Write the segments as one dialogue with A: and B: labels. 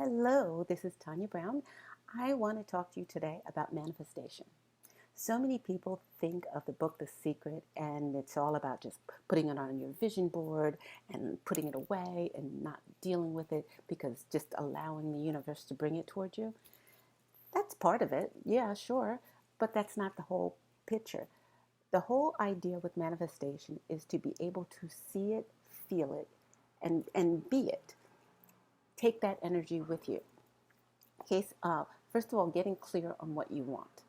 A: Hello, this is Tanya Brown. I want to talk to you today about manifestation. So many people think of the book The Secret and it's all about just putting it on your vision board and putting it away and not dealing with it because just allowing the universe to bring it toward you. That's part of it, yeah, sure, but that's not the whole picture. The whole idea with manifestation is to be able to see it, feel it, and be it. Take that energy with you. Case First of all, getting clear on what you want.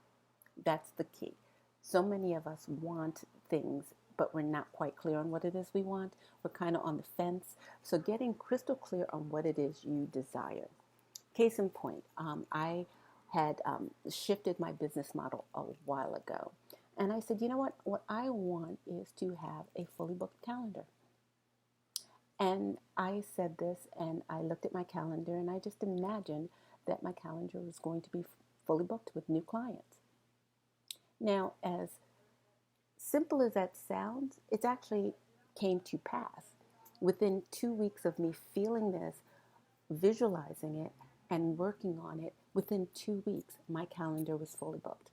A: That's the key. So many of us want things, but we're not quite clear on what it is we want. We're kind of on the fence. So getting crystal clear on what it is you desire. Case in point, I had shifted my business model a while ago. And I said, you know what? What I want is to have a fully booked calendar. And I said this and I looked at my calendar and I just imagined that my calendar was going to be fully booked with new clients. Now, as simple as that sounds, it actually came to pass. Within 2 weeks of me feeling this, visualizing it, and working on it, within 2 weeks, my calendar was fully booked.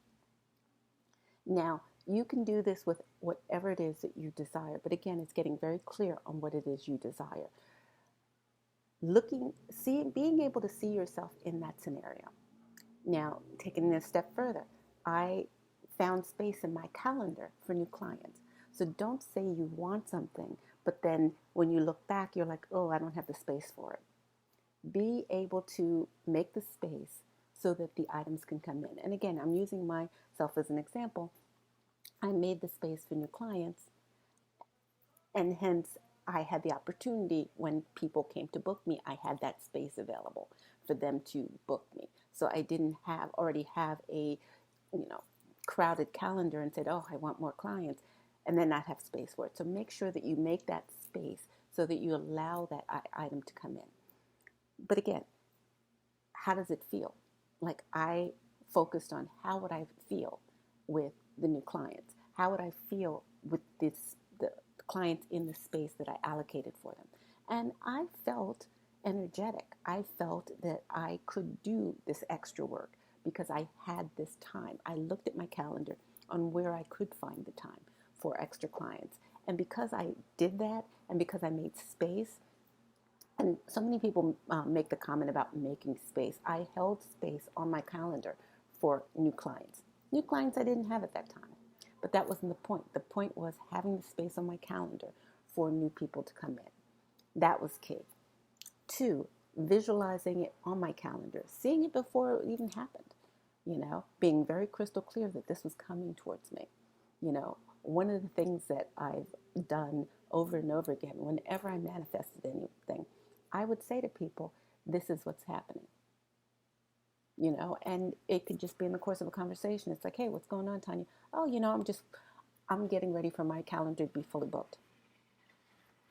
A: Now, you can do this with whatever it is that you desire, but again, it's getting very clear on what it is you desire. Being able to see yourself in that scenario. Now, taking it a step further, I found space in my calendar for new clients. So don't say you want something, but then when you look back, you're like, oh, I don't have the space for it. Be able to make the space so that the items can come in. And again, I'm using myself as an example. I made the space for new clients, and hence I had the opportunity when people came to book me, I had that space available for them to book me. So I didn't already have a, crowded calendar and said, oh, I want more clients, and then not have space for it. So make sure that you make that space so that you allow that item to come in. But again, how does it feel? Like I focused on how would I feel with the new clients? How would I feel with the clients in the space that I allocated for them? And I felt energetic. I felt that I could do this extra work because I had this time. I looked at my calendar on where I could find the time for extra clients. And because I did that and because I made space, and so many people make the comment about making space. I held space on my calendar for new clients. New clients I didn't have at that time. But that wasn't the point. The point was having the space on my calendar for new people to come in. That was key. 2, visualizing it on my calendar, seeing it before it even happened. Being very crystal clear that this was coming towards me. One of the things that I've done over and over again, whenever I manifested anything, I would say to people, this is what's happening. And it could just be in the course of a conversation. It's like, hey, what's going on, Tanya? Oh, I'm getting ready for my calendar to be fully booked.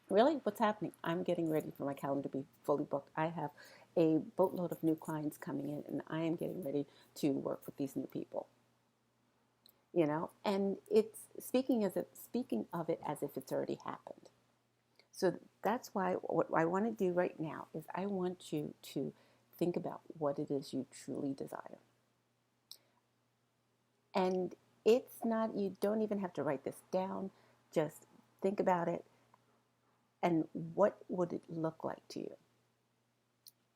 A: Really? What's happening? I'm getting ready for my calendar to be fully booked. I have a boatload of new clients coming in and I am getting ready to work with these new people. And it's speaking of it as if it's already happened. So that's why what I want to do right now is I want you to think about what it is you truly desire. And it's not, you don't even have to write this down. Just think about it. And what would it look like to you?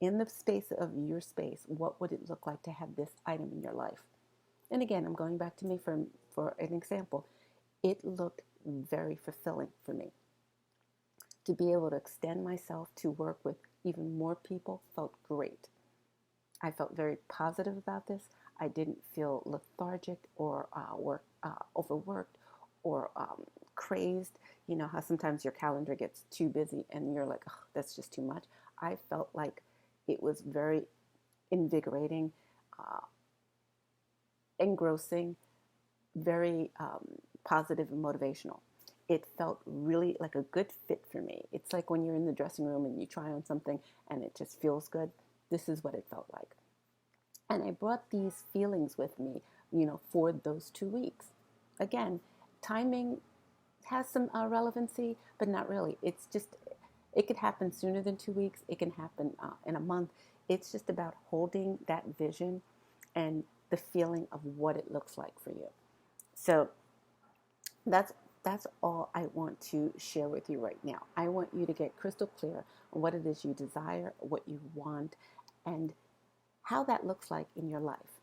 A: In the space of your space, what would it look like to have this item in your life? And again, I'm going back to me for an example. It looked very fulfilling for me. To be able to extend myself to work with even more people felt great. I felt very positive about this. I didn't feel lethargic or overworked or crazed. You know how sometimes your calendar gets too busy and you're like, oh, that's just too much. I felt like it was very invigorating, engrossing, very positive and motivational. It felt really like a good fit for me. It's like when you're in the dressing room and you try on something and it just feels good. This is what it felt like. And I brought these feelings with me, for those 2 weeks. Again, timing has some relevancy, but not really. It's just, it could happen sooner than 2 weeks. It can happen in a month. It's just about holding that vision and the feeling of what it looks like for you. So that's that's all I want to share with you right now. I want you to get crystal clear on what it is you desire, what you want, and how that looks like in your life.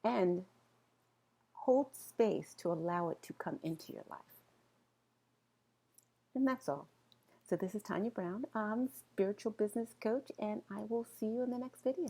A: And hold space to allow it to come into your life. And that's all. So this is Tanya Brown. I'm a spiritual business coach, and I will see you in the next video.